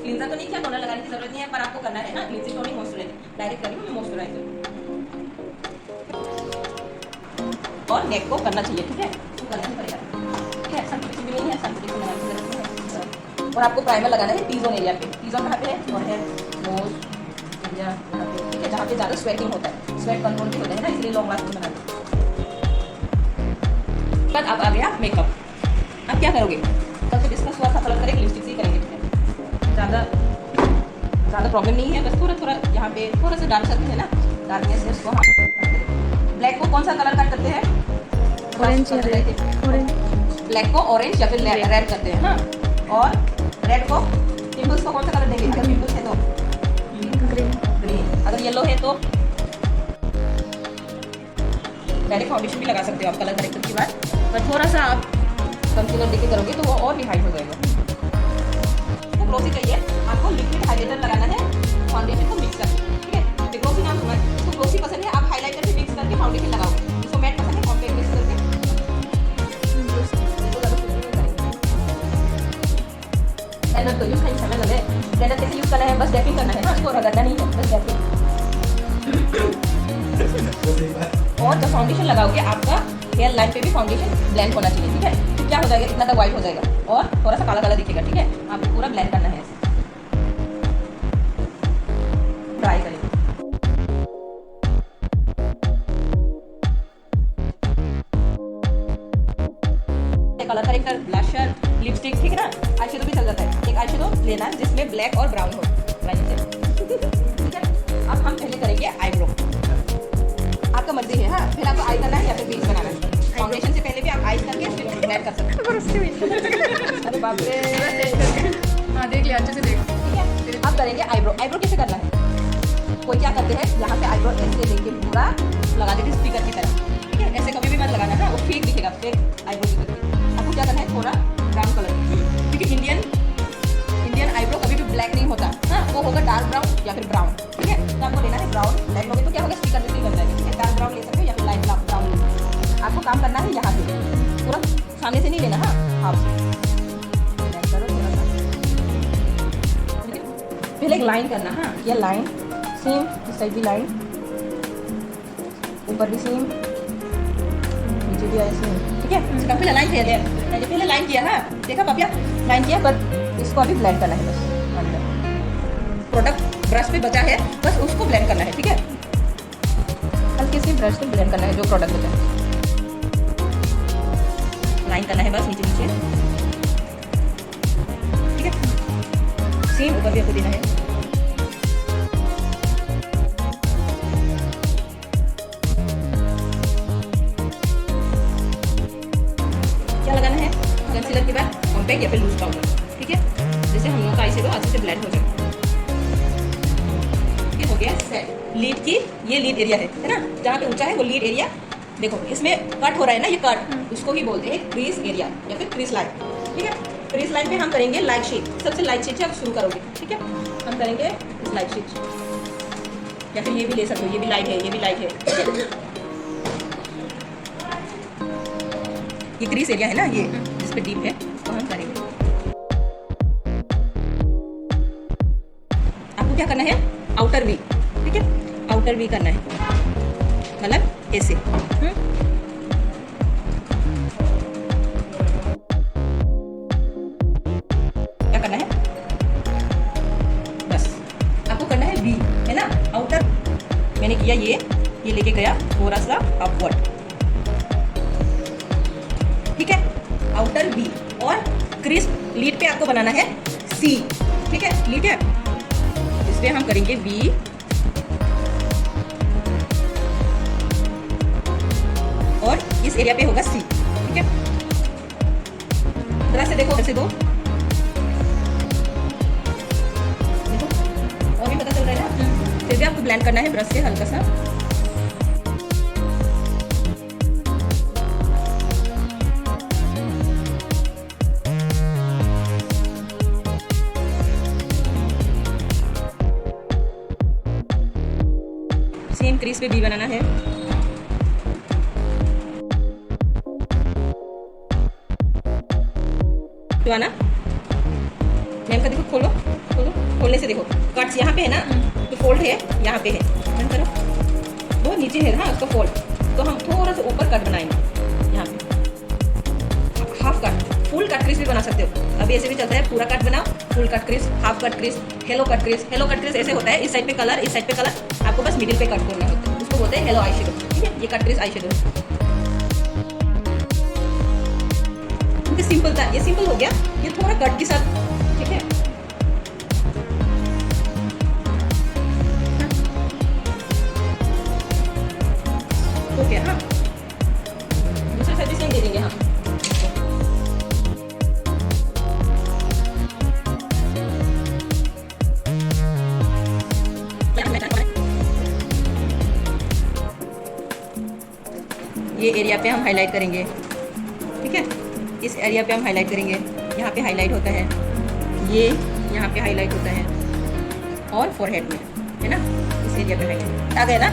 Cleanser तो नहीं किया, टोनर लगाने की जरूरत नहीं है, पर आपको करना है ना क्लींजिंग टोनिंग मॉइस्चराइजर। डायरेक्ट कर रही हूँ मैं मॉइस्चराइजर। और नेक को करना चाहिए, ठीक है, इसको करना ही पड़ेगा, ठीक है। सन प्रोटेक्शन भी नहीं है, सन प्रोटेक्शन लगाने की जरूरत नहीं है। और आपको प्राइमर लगाना है टी जोन एरिया पे। टी जोन कहाँ पे है, और है नोज एरिया यहाँ पे, ठीक है, जहाँ पे ज़्यादा स्वेटिंग होता है, स्वेट कंट्रोल भी होता है ना, इसलिए लॉन्ग लास्टिंग बनाते हैं। बाद अब आ गया मेकअप। अब क्या करोगे, कल से डिस्कस हुआ था, कलर करेंगे, लिपस्टिक से ही करेंगे, ठीक है। ज़्यादा प्रॉब्लम नहीं है, बस थोड़ा थोड़ा यहाँ पे थोड़ा सा डार्क सर्कल है ना, डार्कनेस है, उसको हम ब्लैक को कौन सा कलर कट करते हैं, ऑरेंज या रेड, ऑरेंज, ब्लैक को ऑरेंज या फिर रेड करते हैं, हाँ। और रेड को पिंपल्स को कौन सा कलर देंगे, अगर पिंपल्स है तो ग्रीन, ग्रीन, अगर येलो है तो डायरेक्ट फाउंडेशन भी लगा सकते हो आप कलर करेक्टर के बाद, पर थोड़ा सा आप कंसीलर देके करोगे तो वो और भी हाइड हो जाएगा। तो ग्लोसी चाहिए आपको, लिक्विड हाइलाइटर लगाना है, फाउंडेशन को मिक्स करके, ठीक है। तो ग्लोसी नाम सुना है, इसको ग्लोसी पसंद है, आप हाइलाइटर से मिक्स करके फाउंडेशन लगाओगे। इसको मैट पसंद है, कॉम्पैक्ट मिक्स करके ब्लेंडर तो यूज नहीं समय लगे। ब्लेंडर कैसे यूज करना है, बस टैपिंग करना है ना, उसको रगड़ना नहीं है, बस टैपिंग। और जब फाउंडेशन लगाओगे आपका हेयर लाइन पे भी फाउंडेशन ब्लेंड होना चाहिए, ठीक है। फिर क्या हो जाएगा, इतना तक वाइट हो जाएगा और थोड़ा सा काला काला दिखेगा, ठीक है। आपको पूरा ब्लेंड करना है ऐसे। ट्राई करें। कलर करेक्टर, ब्लशर, लिपस्टिक, ठीक है ना। आई शेडो भी चल जाता है, एक आई शेडो लेना जिसमें ब्लैक और ब्राउन हो, ठीक है। अब हम पहले करेंगे आईब्रो। आपका मर्जी है, हाँ, फिर आपको आई करना है या फिर बेस बनाना है। फाउंडेशन से पहले भी आप आई करके फिर ब्लेंड कर सकते हो। अरे बाप रे, हाँ देख लिया, अच्छे से देख, ठीक है। अब करेंगे आईब्रो। आईब्रो कैसे करना है, कोई क्या करते हैं, यहाँ पे आईब्रो ऐसे लेके पूरा लगा देते स्पीकर की तरह, ठीक है। ऐसे कभी भी मत लगाना ना, वो फेक दिखेगा, फेक आईब्रो की तरह। आपको क्या करना है, थोड़ा ब्राउन कलर, क्योंकि इंडियन आईब्रो कभी भी ब्लैक नहीं होता, हाँ, वो होगा डार्क ब्राउन या फिर ब्राउन, ठीक है। तो आपको लेना है ब्राउन, ब्लैक लोगे तो क्या होगा, स्पीकर जैसे ही बन जाएगा, ठीक है। डार्क ब्राउन ले सकते हो या फिर लाइट ब्राउन ले सकते हो। आपको काम करना है यहाँ से, पूरा सामने से नहीं लेना, हाँ, हाफ से करो थोड़ा सा, ठीक है। पहले एक लाइन करना, हाँ, ये लाइन सेम, इस साइड भी लाइन, ऊपर भी सेम, नीचे भी ऐसे, ठीक है। इसका पहले लाइन किया है, मैंने पहले लाइन किया, हाँ, देखा पापिया, लाइन किया, पर इसको अभी ब्लेंड करना है बस अंदर। प्रोडक्ट ब्रश पे बचा है, बस उसको ब्लेंड करना है, ठीक है। हल्के से ब्रश से ब्लेंड करना है जो प्रोडक्ट बचा है, लाइन करना है बस नीचे नीचे, ठीक है। सेम ऊपर भी आपको देना है, क्या लगाना है, कंसीलर के बाद कॉम्पैक्ट या फिर लूज पाउडर, ठीक है। जैसे हम लोग का आई शेडो अच्छे से ब्लेंड हो जाए, ये हो गया सेट। लीड की ये लीड एरिया है ना, जहाँ पे ऊंचा है वो लीड एरिया। देखो इसमें कट हो रहा है ना, ये कट, उसको ही बोलते हैं क्रीज एरिया या फिर क्रीज लाइन, ठीक है। क्रीज लाइन पे हम करेंगे लाइट शेड, सबसे लाइट शेड से आप शुरू करोगे, ठीक है। हम करेंगे लाइट शेड, या फिर ये भी ले सकते हो, ये भी लाइट है, ये भी लाइट है, ठीक है। ये क्रीज एरिया है ना, ये जिस पे डीप है, तो हम करेंगे। आपको क्या करना है, आउटर वी, ठीक है, आउटर वी करना है, मतलब ऐसे, क्या करना है, बस आपको करना है वी, है ना। आउटर मैंने किया, ये लेके गया थोड़ा सा अपवर्ड, ठीक है, आउटर बी। और क्रिस्प लीड पे आपको बनाना है सी, ठीक है, लीड है, इस पे हम करेंगे बी, और इस एरिया पे होगा सी, ठीक है। जरा से देखो, ऐसे दो, देखो और भी पता चल रहा है ना। फिर भी आपको ब्लेंड करना है ब्रश से हल्का सा, सेम क्रीज पे भी बनाना है। तो आना एम का देखो, खोलो खोलो, खोलने से देखो कट्स यहाँ पे है ना, तो फोल्ड है यहाँ पे है, बंद करो, वो नीचे है ना उसका फोल्ड, तो हम थोड़ा सा ऊपर कट बनाएंगे यहाँ पे, half cut, full cut crease भी बना सकते हो, अभी ऐसे भी चलता है, पूरा कट बनाओ, full cut crease, half cut crease, hello cut crease. Hello cut crease ऐसे होता है, इस साइड पे कलर, इस साइड पे कलर, आपको बस मिडिल पे कट करना होता है, उसको बोलते हैं हेलो आई शेडो। ठीक है, ये cut crease eye shadow simple था, ये सिंपल हो गया, ये थोड़ा कट के साथ। ठीक है, ओके, हाँ दूसरे साइड भी सेम दे देंगे। हाँ ये एरिया पे हम हाईलाइट करेंगे। ठीक है, इस एरिया पे हम हाईलाइट करेंगे, यहाँ पे हाईलाइट होता है, ये यहाँ पे हाईलाइट होता है, और फोरहेड में है ना, इस एरिया पे हाईलाइट आ गया ना।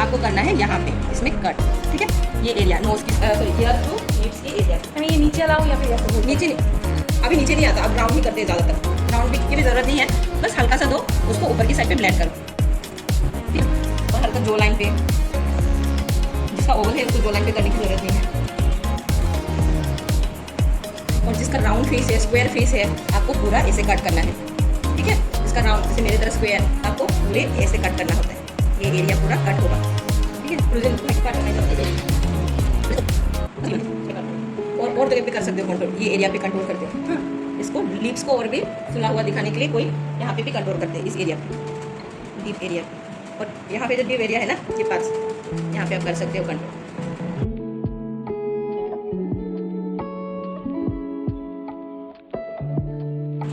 आपको करना है यहाँ पे इसमें कट। ठीक है, ये एरिया नोज की सॉरी ईयर टू लिप्स की एरिया। मैं ये नीचे लाऊं या फिर ऐसे? नीचे नहीं, अभी नीचे नहीं आता, अब राउंड ही करते हैं ज़्यादातर, राउंड की भी ज़रूरत नहीं है, बस हल्का सा दो, उसको ऊपर की साइड पे ब्लेंड करो। ठीक है, और हल्का जो लाइन पे, जिसका ओवल है उसको जो लाइन पे करने की जरूरत नहीं है, और जिसका राउंड फेस है, स्क्वायर फेस है, आपको पूरा ऐसे कट करना है। ठीक है, इसका राउंड जैसे मेरी तरह स्क्वायर, आपको पूरे ऐसे कट करना होता है, ये एरिया पूरा कट होगा। ठीक है, और जगह पे कर सकते हो कंट्रोल, ये एरिया पे कंट्रोल करते हैं। हाँ, इसको लिप्स को और भी सुना हुआ दिखाने के लिए कोई यहाँ पे भी कंट्रोल करते हैं, इस एरिया पे, डीप एरिया पे, और यहाँ पे जो डीप एरिया है ना, ये पास, यहाँ पे आप कर सकते हो कंट्रोल।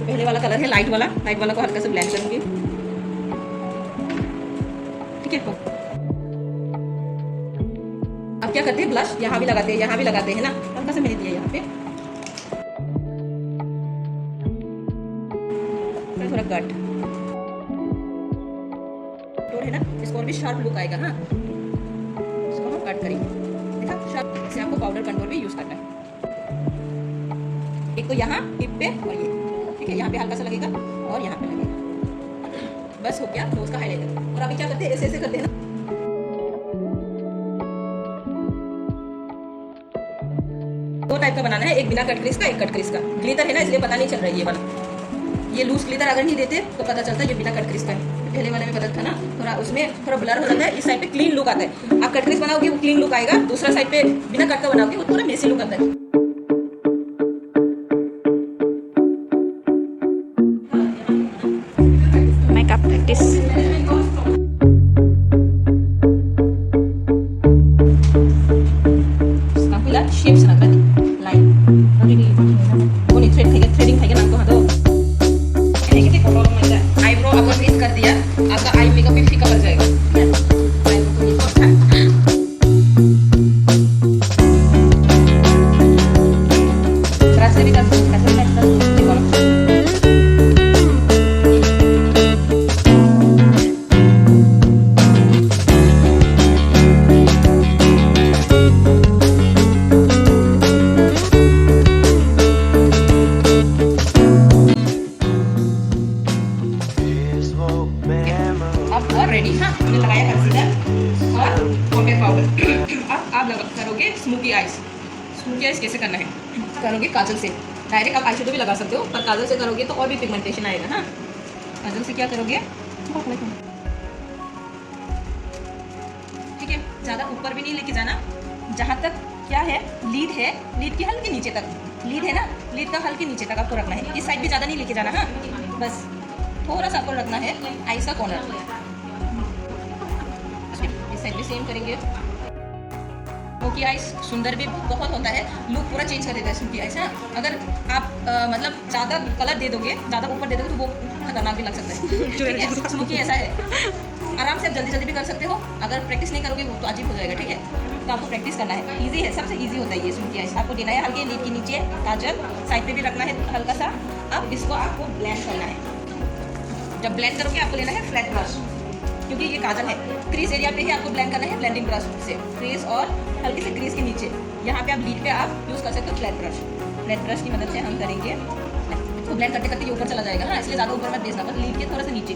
पहले वाला कलर है लाइट वाला को हल्का से ब्लेंड करूंगी। ठीक है, अब क्या करते हैं, ब्लश यहाँ भी लगाते हैं, यहाँ भी लगाते हैं ना, हल्का सा मैंने दिया यहाँ पे, थोड़ा कट तो है ना, इसको और भी शार्प लुक आएगा। हाँ, इसको हम कट करेंगे, देखा शार्प, इसे आपको पाउडर कंट्रोल भी यूज करना है, एक तो यहाँ टिप पे और ये। ठीक है, यहाँ पे हल्का सा लगेगा और यहाँ पे लगेगा, बस हो गया नोज का हाईलाइटर। और अभी क्या करते हैं, ऐसे ऐसे करते हैं ना, दो टाइप का बनाना है, एक बिना कट क्रीज का, एक कट क्रीज का। ग्लिटर है ना, इसलिए पता नहीं चल रहा है ये वाला, ये लूज ग्लिटर अगर नहीं देते तो पता चलता है ये बिना कट क्रीज का है। पहले वाले में पता था ना, थोड़ा उसमें थोड़ा ब्लर हो जाता है, इस साइड पे क्लीन लुक आता है। आप कट क्रीज बनाओगे वो क्लीन लुक आएगा, दूसरा साइड पे बिना कट का बनाओगे वो पूरा मेसी लुक आता है। Makeup practice. शेप्स लग रहा है, लाइन वो नहीं, थ्रेडिंग खाएगा नाम को। हाँ, तो आईब्रो आपको ट्रेस कर दिया, आपका आई मेकअप भी फीका पड़ जाएगा। आईब्रो को नहीं होता है, ब्रश से भी कर सकते हैं, रेडी। हाँ, हमने लगाया कंसीलर और कॉम्पैक्ट पाउडर। अब आप करोगे स्मोकी आइज। स्मोकी आइज कैसे करना है, करोगे काजल से, डायरेक्ट आप आईशैडो भी लगा सकते हो, पर काजल से करोगे तो और भी पिगमेंटेशन आएगा। हाँ, काजल से क्या करोगे, ठीक है, ज़्यादा ऊपर भी नहीं लेके जाना, जहाँ तक क्या है लीड है, लीड के हल्के नीचे तक, लीड है ना, लीड का हल्के नीचे तक आपको रखना है, इस साइड भी ज़्यादा नहीं लेके जाना। हाँ, बस थोड़ा सा आपको रखना है आईज का कॉर्नर, इस साइड भी सेम करेंगे। स्मोकी आइज सुंदर भी बहुत होता है, लुक पूरा चेंज कर देता है स्मोकी आइज। हाँ, अगर आप मतलब ज़्यादा कलर दे दोगे, ज़्यादा ऊपर दे दोगे तो वो खतरनाक भी लग सकता है। ठीक है, स्मोकी ऐसा है, आराम से आप जल्दी जल्दी भी कर सकते हो, अगर प्रैक्टिस नहीं करोगे वो तो अजीब हो जाएगा। ठीक है, तो आपको प्रैक्टिस करना है, इजी है, सबसे इजी होता है ये स्मोकी आइज। आपको देना है हल्के लीड के नीचे काजल, साइड पे भी रखना है हल्का सा। अब इसको आपको ब्लेंड करना है, जब ब्लेंड करोगे आपको लेना है फ्लैट ब्रश, क्योंकि ये काजल है, क्रीज एरिया पे ही आपको ब्लेंड करना है ब्लेंडिंग ब्रश से, क्रीज और हल्के से क्रीज के नीचे, यहाँ पे आप लीड पे आप यूज़ कर सकते हो फ्लैट ब्रश। फ्लैट ब्रश की मदद से हम करेंगे तो ब्लेंड करते करते ये ऊपर चला जाएगा, हाँ, इसलिए ज़्यादा ऊपर मत भेजना, बस लीड के थोड़ा सा नीचे।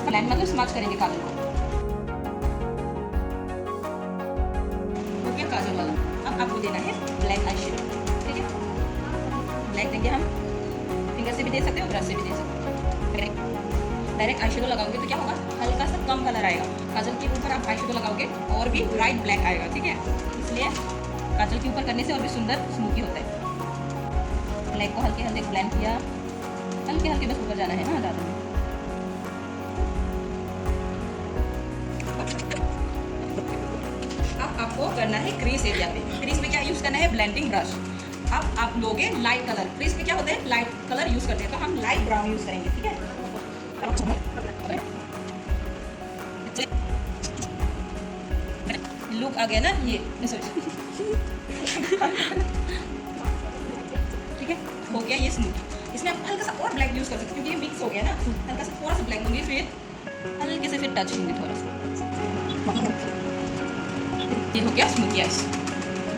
ब्लेंड मतलब स्मच करेंगे काजल को। ओके, काजल वाला। अब आपको देना है ब्लैक आई शेडो, ठीक है। ब्लैक देंगे हम, फिंगर से भी दे सकते हो, ब्रश से भी दे सकते हो। डायरेक्ट आई शेडो लगाओगे तो क्या होगा, हल्का सा कम कलर आएगा। काजल के ऊपर आप आई शेडो लगाओगे और भी ब्राइट ब्लैक आएगा, ठीक है। इसलिए काजल के ऊपर करने से और भी सुंदर स्मोकी होता है। ब्लैक को हल्के हल्के ब्लेंड किया, हल्के हल्के बस ऊपर जाना है ना, ज़्यादा नहीं। अब आपको करना है क्रीज एरिया पे। क्रीज में क्या यूज़ करना है, ब्लेंडिंग ब्रश। अब आप लोगे लाइट कलर, क्रीज में क्या होते हैं, लाइट कलर यूज़ करते हैं, तो हम लाइट ब्राउन यूज़ करेंगे, ठीक है। लुक आ गया ना ये, ठीक है, हो गया ये स्मूथ। इसमें आप हल्का सा और ब्लैक यूज़ कर सकते हैं क्योंकि ये मिक्स हो गया ना, हल्का सा थोड़ा सा ब्लैक दूंगी, फिर हल्के से फिर टच दूंगी थोड़ा सा। ये हो गया स्मोकी आइस,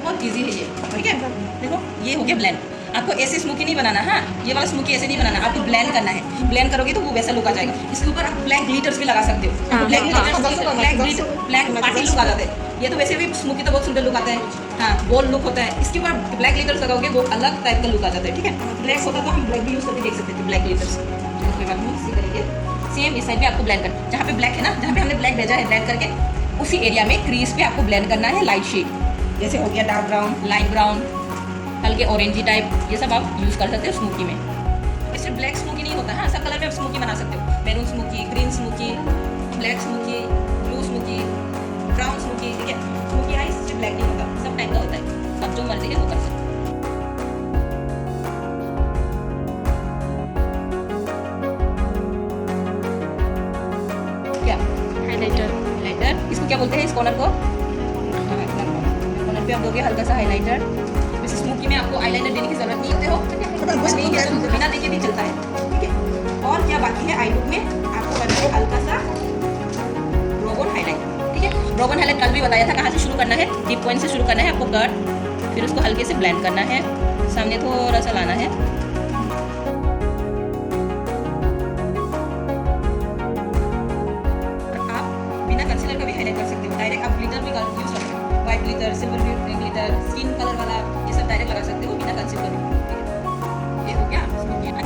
बहुत इजी है ये, ठीक है। देखो ये हो गया ब्लेंड। आपको ऐसे स्मोकी नहीं बनाना, हाँ, ये वाला स्मोकी ऐसे नहीं बनाना, आपको ब्लेंड करना है। ब्लेंड करोगे तो वो वैसा लुक आ जाएगा। इसके ऊपर आप ब्लैक ग्लिटर्स भी लगा सकते हो, ब्लैक पार्टी लुक आ जाता है। ये तो वैसे भी स्मोकी तो बहुत सुंदर लुक आता है, हाँ, बोल्ड लुक होता है। इसके ऊपर ब्लैक ग्लिटर्स लगाओगे वो अलग टाइप का लुक आ जाता है, ठीक है। ब्लैक होता तो हम ब्लैक भी यूज़ करके देख सकते थे, ब्लैक ग्लिटर्स। उसके बाद हम इसी करेंगे सेम इस साइड पे आपको ब्लेंड करना, जहाँ पे ब्लैक है ना, जहाँ पे हमने ब्लैक भेजा है, ब्लेंड करके उसी एरिया में क्रीज पे आपको ब्लेंड करना है लाइट शेड। जैसे हो गया डार्क ब्राउन, लाइट ब्राउन, हल्के ऑरेंजी टाइप, ये सब आप यूज़ कर सकते हो स्मोकी में। इससे ब्लैक स्मोकी नहीं होता, हाँ, सब कलर में आप स्मोकी बना सकते हो। Maroon smoky, green smoky, black smoky, blue smoky, brown smoky, ठीक है। स्मोकी आइस सिर्फ ब्लैक नहीं होता, सब टाइप का होता है, सब जो मर्जी है वो कर सकते हो। क्या हाइलाइटर, हाइलाइटर, इसको क्या बोलते हैं, इस कॉर्नर को, कॉर्नर पे आप दोगे हल्का सा हाइलाइटर। वैसे स्मोकी में आपको आईलाइनर देने की जरूरत नहीं होती हो, नहीं है, बिना देखे भी चलता है, ठीक है। और क्या बाकी है, आई लुक में आपको करना है हल्का सा ब्रोगन हाईलाइट, ठीक है। ब्रोगन हाईलाइट कल भी बताया था, कहाँ से शुरू करना है, डीप पॉइंट से शुरू करना है आपको, कट, फिर उसको हल्के से ब्लेंड करना है, सामने थोड़ा सा लाना है, बिना कंसीलर का भी हाईलाइट कर सकते हो। डायरेक्ट आप ग्लिटर भी यूज कर सकते हो, white glitter, silver glitter, skin colour वाला, ये सब डायरेक्ट लगा सकते हो बिना कंसीलर भी, ठीक है। ये हो गया स्मोकी आई।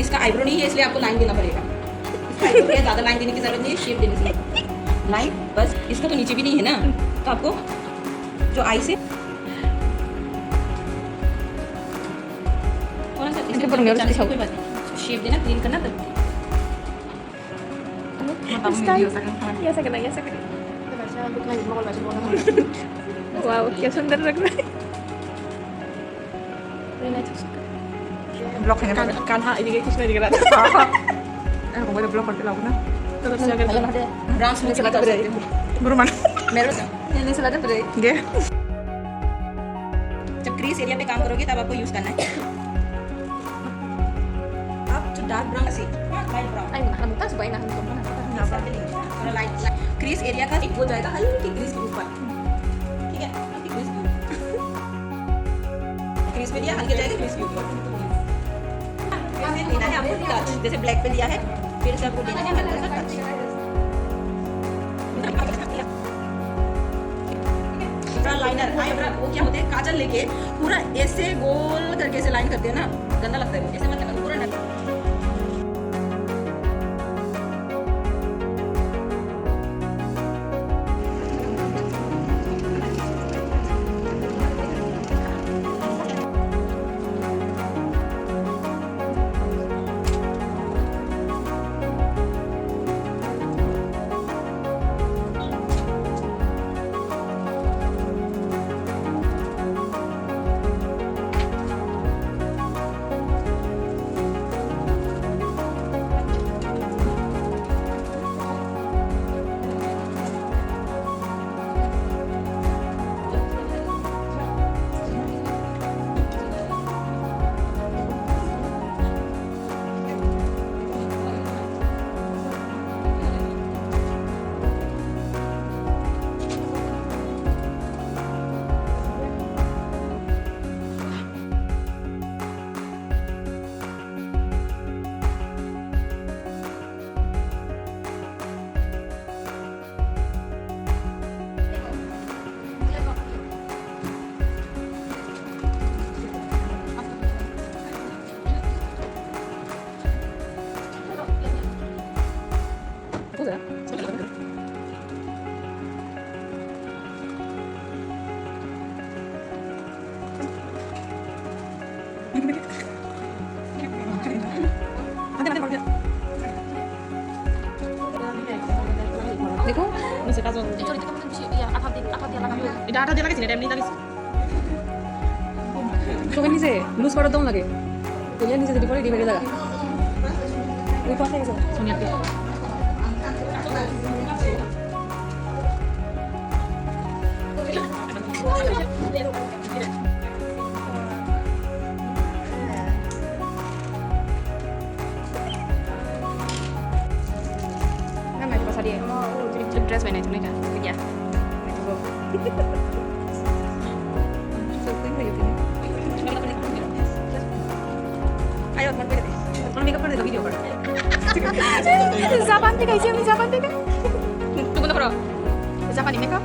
इसका आईब्रो नहीं है इसलिए आपको लाइन देना पड़ेगा। इसका आईब्रो है, ज़्यादा लाइन देने की जरूरत नहीं है, शेप देने से लाइन बस। इसका तो नीचे भी नहीं है ना, तो आपको जो आई से थोड़ा सा इसके ऊपर मेरे से कोई बात नहीं, शेप देना, क्लीन करना तब। वाओ क्या सुंदर लग रहा है। ब्लॉक है kan ha ini kayak kisah dikira aku boleh blok करके लाऊं ना terus jaga ब्राउन स्मोकी लगा सकते हो, गुरु मान मेरे से ini selatan break गे जब क्रीज एरिया पे काम करोगे तब आपको यूज करना है। अब जो डार्क ब्राउन से light brown, ay nahan mo ta subay nahan ko और लाइट क्रीज एरिया का एक हो जाएगा हल्की क्रीज के ऊपर, ठीक है, हल्की क्रीज क्रीज पे दिया, हल्के जाएगा क्रीज के ऊपर। फिर देना है आपको टच, जैसे ब्लैक पे दिया है, फिर से आपको देना है हल्का सा टच। पूरा लाइनर आईब्रो वो क्या होते हैं, काजल लेके पूरा ऐसे गोल करके ऐसे लाइन करते हैं ना, गंदा लगता है, ऐसे मत करना, पूरा Bisa. দেখো নিচে কাজল এই চরিত্রটা মনে বেশি ইয়া আঠা দিয়ে লাগানো এটা আটা দিয়ে লাগাইছি না এটা এমনি লাগাইছি চোখের নিচে লুজ করার দম লাগে তুলে নিচে যদি পরে ডিবেরি লাগা ওই পাশে গেছে সোনিয়াকে না মাইক পাশা দিয়ে ড্রেস বানাই তুমি এটা ya ayo teman gue deh teman makeup कर दे video कर Zapan থেকে আইছি আমি জাপান থেকে তুমি তো করো জাপানি মেকআপ